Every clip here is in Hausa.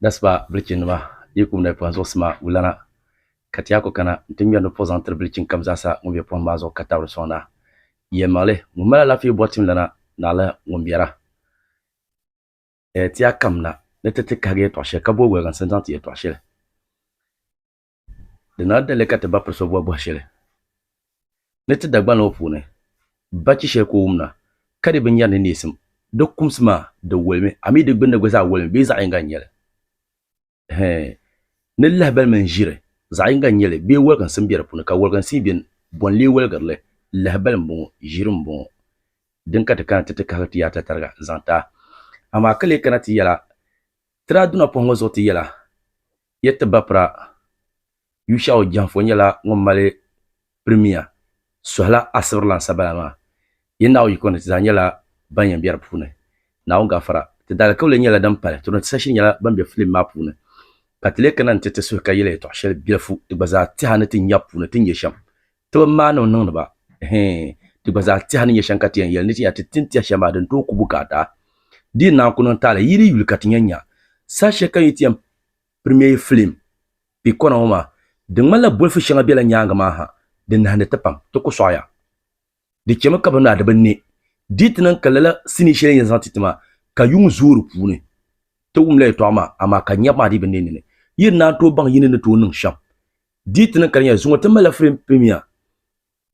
Daspa bilchin ma yikum na panzo sma ulana katiako kana ntimya no pos entre bilchin kam zasa ngubye pon mazo katawr sona yemale ngumala la fi botim lana nala ngumbiara tia kamna netete kage to she kabo we gan sentanti to she de na de le kate ba perso bo shele nete dagba no pune bachi she ko umna kade bin yan ne sim dokum sma de welme ami de gbende gweza welme be za inga nyele ne lahbal man jire za inga nyele be welkan sim biere pune ka welkan sim bien bon le welgarle lahbal mbon jirum bon din kate kan tete ka ti yata targa zanta ama kale kana ti yala tra duna pongo zoti yala yette bapra yusha o janfo nyala ngomale premier sohla asrlan sabalama yena o yikon ti nyala banyan biar pune na on gafara ti dal kawle nyala dam pale to session nyala ban be film ma pune katile kana tete so ka yele to shel biafu ti baza ti hanati nyapune ti nyesham to ma no no ba ti baza ti hanin yeshan kati yan yel ni ti ati tinti shamba den to kubukata di na kunon tale yiri yul katinyanya sa sheka yitiam premier film pi kona ma de mala bolfu shanga bela nyanga ma ha de na hande tapam to ko soya di kema ka bana da banne dit nan kalala sini shele yan zantitima ka yung zuru pune to umle to ama ka nyama di banne ne yir na to bang yini ne to nun sham dit nan kanya zunga ta mala film premier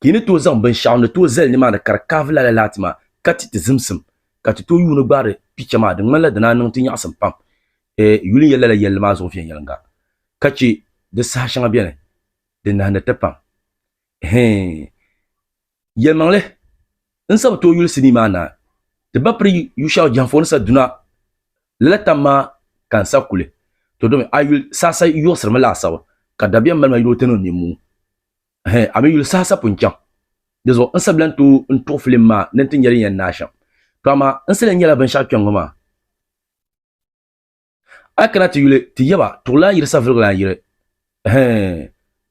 kini to zan ban shawn to zel ni ma da karkavla la latima kati tizimsim kati to yunu gbare pichama de mala dana nan tin yasam pam yulin yalla la yalla ma zo fiyan yalanga kaci de sa shanga biene de nana tapam yemangle nsab to yul sinima na de bapri yusha janfon sa duna latama kan sakule to do ayul sasa yosr mala sawa kadabiyan malma yilo teno nimu ami yul sasa puncham dezo nsablan to nto filma nantin yari yan nasham to ama nselen yala ban sha kyangoma akana ti yule ti yaba to la yirsa virgla yire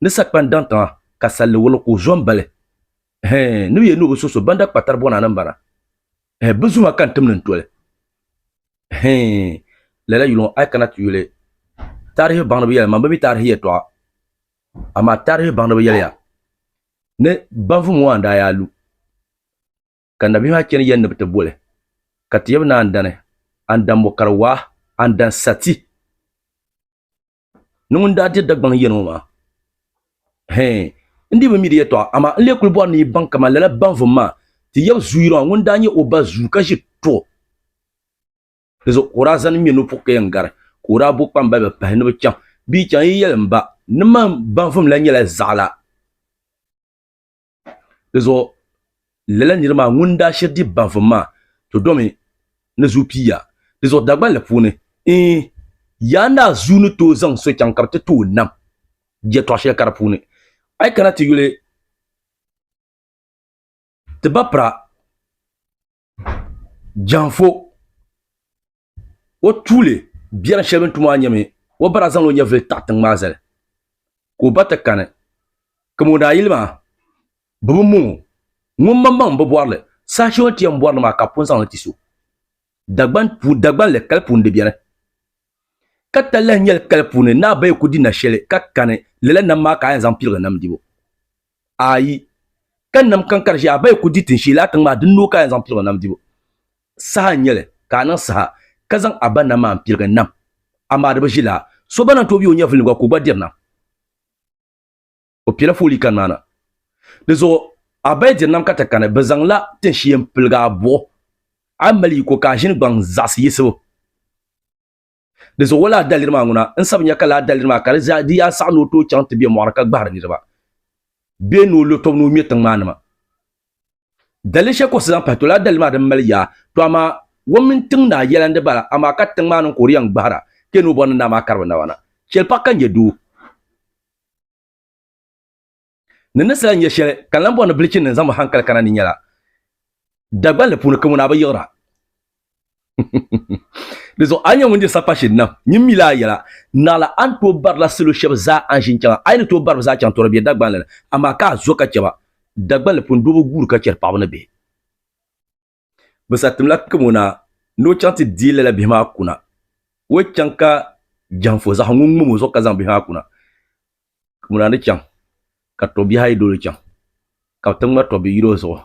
ne sakpan dantan ka salle wolo ko jombale nu ye no so banda patar bona nambara bezuma kan tumnen tole lela yulo akana ti yule tarih bangna bi yalla mambami tarih to ama tarih bangna bi yalla ne banfu mo anda ya lu kan nabi ha ken yen ne bole katiyab na andane andam karwa andan sati nungun da ti dagbang yeno ma ndi be midi yeto ama le kulbo ni banka ma la banfu ma ti yeb zuiro ngun da ni oba zu ka ji to lezo orazan mi no poke ngar kura bu pamba be pa no cham bi chan yel mba nima banfu la nyela zala lezo lela ni ma ngun da shedi banfu ma to domi ne zupiya lezo dagbal le pune yana zunu to zan so kan kapte to nam je to she karpune ay kana ti yule te bapra janfo o tule bian sheben tuma nyame o barazan lo nyave tatang mazel ko bata kana kamo da yilma bubu mu ngum mamam bo boarle sa shoti am boarle ma kapon san tisu dagban le kalpun de bian kata la nyel kalpune na bay ko dina shele kakane lela namma ka yan zampil nam dibo ayi kan nam kan karji abay ko ditin shela tan ma dinno ka yan zampil nam dibo sa nyele kana sa kazan abana ma ampil nam amma da bajila so bana to biyo nyafil ko ba dirna o pila foli kan nana dezo abay dirnam kata kana bazan la tin shiyem pilga bo amali ko ka jin ban zas yiso dezo wala dalir ma nguna nsab nya kala dalir ma kala za di ya sa no to chant bi mo arka gbar ni ba be no lo to no mitan manama dalisha ko san pa to la dalir ma da maliya to ama womin tin na yelande bala ama katin manan koriyan gbara ke no bon na ma karba na wana chel pakkan je du nene sala nya shele kan lambo na blikin nan zama hankal kana ni nyala dagbal le punu kamuna ba yora dezo anya wonde sapashin nam nyimila yala nala anto bar la selo sheb za anjin changa ayni to bar za chang to bi dagban la ama ka zoka cheba dagban le pun do gur ka cher pabna be besatum la kumuna no chanti dile la bima kuna wo chanka janfo za ngun mo zo kazan bi hakuna muna ne kyan ka to bi hay do kyan ka tangma to bi yiro so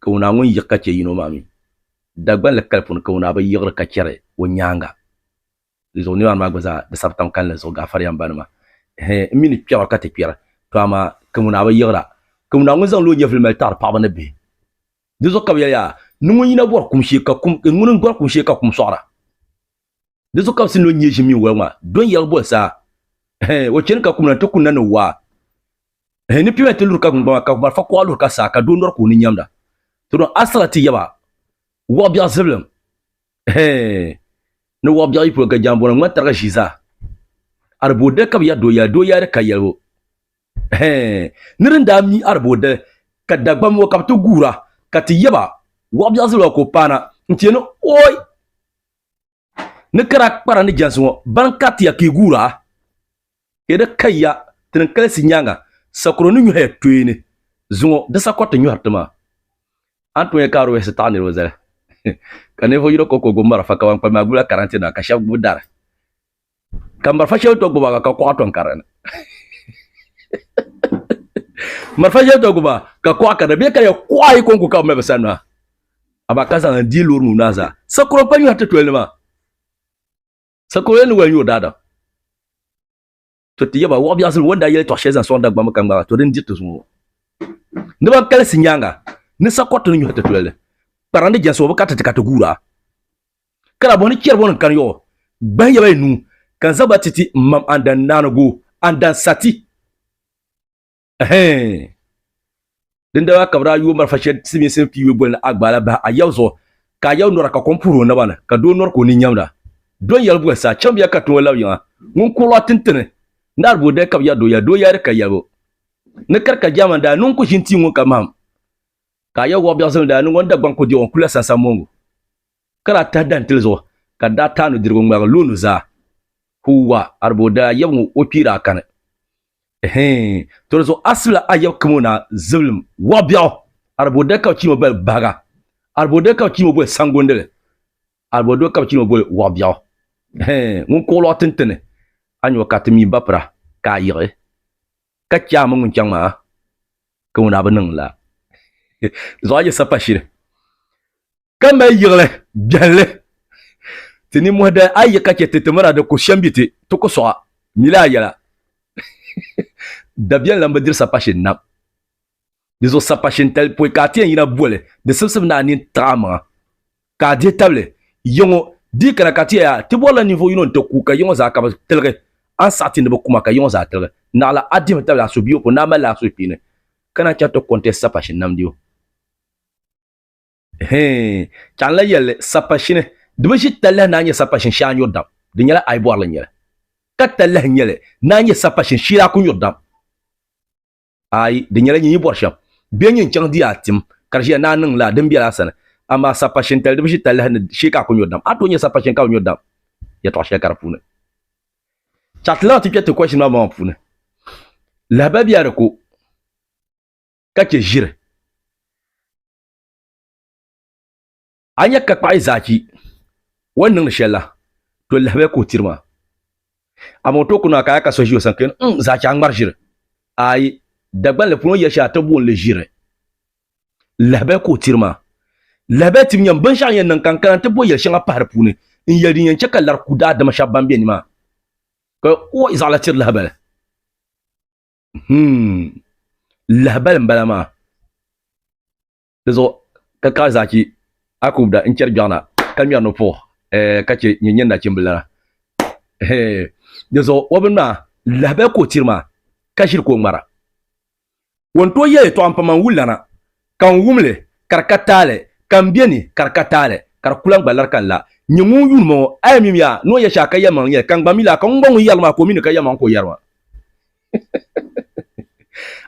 ka una ngun yakka ce yino mami dagban le kalpun ka una ba yigra ka kere wo nyanga zo ni wan magbaza da sabtam kan le zo gafar yan banma mini piara ka te piara to ama ka una ba yigra ka una ngun zan lo nyefil mel tar pa bana be de zo ka ya nungu yina bor kum shi ka kum ngun bor kum shi ka kum sora de zo ka sin lo nyeji mi wa don yel bo sa wo chen ka kum na to kun na no wa ni piwa te lur ka kum ba ka bar fa ko lur ka sa ka do nor ko ni nyamda to don asrati yaba wa biya zeblam no wa biya ipo ga jambo na targa shiza arbo de ka ya do ya ka yelwo nirin da mi arbo de ka dagbam wo ka to gura ka ti yaba wa biya zeblam ko pana ntino oy ne kara para ni janso ban ka ti ya ki gura ede kaya tin kala sinyanga sakro ni nyu he twene zungo de sakota nyu hatma anto e karo e setani rozale kane fo yiro koko gomara fa kawan pa magula quarantaine ka shab budar kambar fa shew to go ba ka ko aton karana mar fa shew to go ba ka ko aka da be ka ya kwai konku ka me basana aba kaza na di lor mu naza sakro pa nyu hatta twelma ma sakro ni wanyu dada to ti yaba wo biasul wonda yele to sheza sonda gba makanga to den ditu sumo ne ba kala sinyanga ni sakoto ni hatta twelma parande janso ba kata kata gura kala boni kier bon kan yo ban yaba nu kan zaba titi mam andan nanago andan sati den da kabra yu mar fashe simi sem piwe bol na agbala ba ayawzo ka yaw nora ka kompuro na bana ka do nor ko ni nyamda don yalbu sa chambia ka to lawiya ngun ko lo tintene ndar bo de kab ya do ya ka yabo ne karka jamanda nun ko hinti ngun kamam ka ya wo biya da nun wanda banko di on kula sansa mongo kara ta dan tilzo ka da ta no dirgo ngba lunu za huwa arboda yamu opira kan to zo asla ayab kumuna zulm wo biya arboda ka chimo bel baga arboda ka chimo bel sangondele arboda ka chimo bel wo biya ngun ko lo tintene anyo katimi bapra ka yire ka chama ngun changma kumuna banang la zo ya sapashire kama yirle biale tini mohda ayi ka tete mara da ko shambite to ko so mila yala da bien lambadir sapashin na dizo sapashin tel po ka tien yina bole de sibsib na ni trama ka de table yongo di kana ka tia ti bola niveau yino to ku ka yongo za ka telre an satin de kuma ka yongo za telre na la adim table so bio ko na mala so pine kana cha to contest sapashin namdio chanla yele sapashine dubshi talla nanye sapashin shanyo dam dinyala ay bor la nyele ka talla nyele nanye sapashin shira kun yodam ay dinyala nyi bor sham be nyin chang di atim karshe na nan la dan biya sana amma sapashin tal dubshi talla shika kun yodam ato nye sapashin ka kun yodam ya to shekar funa chatla ti pete question ma ma funa la babiya ko kake jire anya ka kwai zaki wannan shella to labe ko tirma amoto kuna ka ka so jiyo sanken zaki an marjire ai dagban le puno ya sha ta bon le jire labe ko tirma labe tim nyam ban sha yan nan kankan ta boye shan apar pune in yari yan chaka lar kuda da mashabban be ni ma ko o izala tir labe labe mbalama dezo ka zaki akubda in cer jana kalmiya no po kace nyenyen da cimblara dezo wobna labe ko tirma kashir ko mara wonto ye to ampaman wulana kan wumle karkatale kan bieni karkatale kar kulang balar kan la nyungu yulmo ay mimya no ya shaka yaman ye kan bamila kan ngongu yalma ko min ka yaman ko yarwa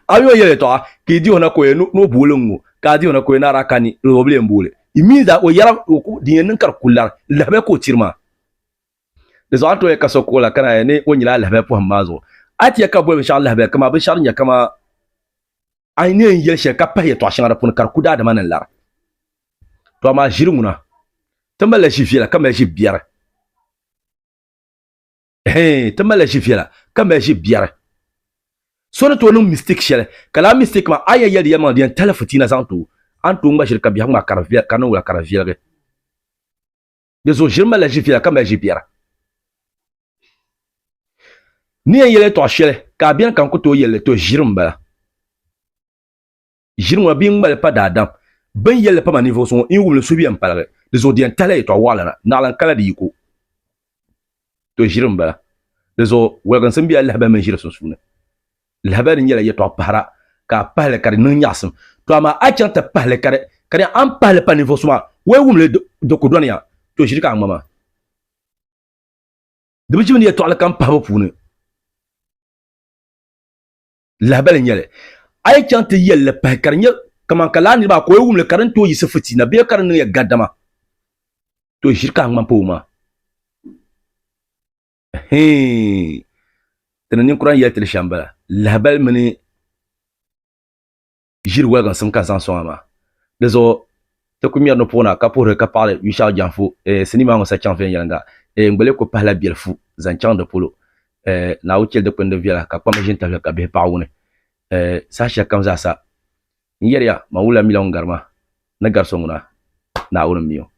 ayo ye to ki di ona ko no bulungu ka di ona ko na rakani roble mbule imiza o yara o dinin kar kullar labe ko tirma da zo anto ya kaso kola kana ne o nyila labe po mazo ati ya ka bo insha Allah ba kama bin sharnya kama ainihin yelshe ka paye to ashara pun kar kuda da manan lar to ma jirmuna tambala shi fiela kama shi biyar te mala jifiela ka ma jibiara sona to no mistake shele kala mistake ma aya yadi yama dian telefotina zanto anto ngba shirka bi hama karavia kanu la karavia ge deso jirma la jifiela ka ma jibiara ni yele to shele ka bien kan ko to yele to jirmbala jirma bi ngba pa dadam ben yele pa ma niveau son in wumle subi en palare deso dian tale to wala na lan kala di yiko to jirmbala deso welgan sambi Allah ba man jira susuna labarin yela ya to para ka pahle kare nun yasum to ama achanta pahle kare an pahle pa niveau suma we wumle do ko donia to shirika mama de bi jimni ya to ala kan pa pune labarin yele ay chanta yelle pa kare nya kaman kala ni ba ko we wumle kare to yise fitina be kare ya gadama to shirika mama puma he tenin kuran ya tel shambala labal mini jir wagan sam ka san ama dezo te ko mi no pona ka pour ka parler wi sha janfo sinima ngo sa chanfen yanga ngbele ko pala biel fu zan chan de polo na wucel de kwende viala ka kwa majin ta ka be paune sa sha kam za sa yeria ma wula milon garma na garso nguna na wurin miyo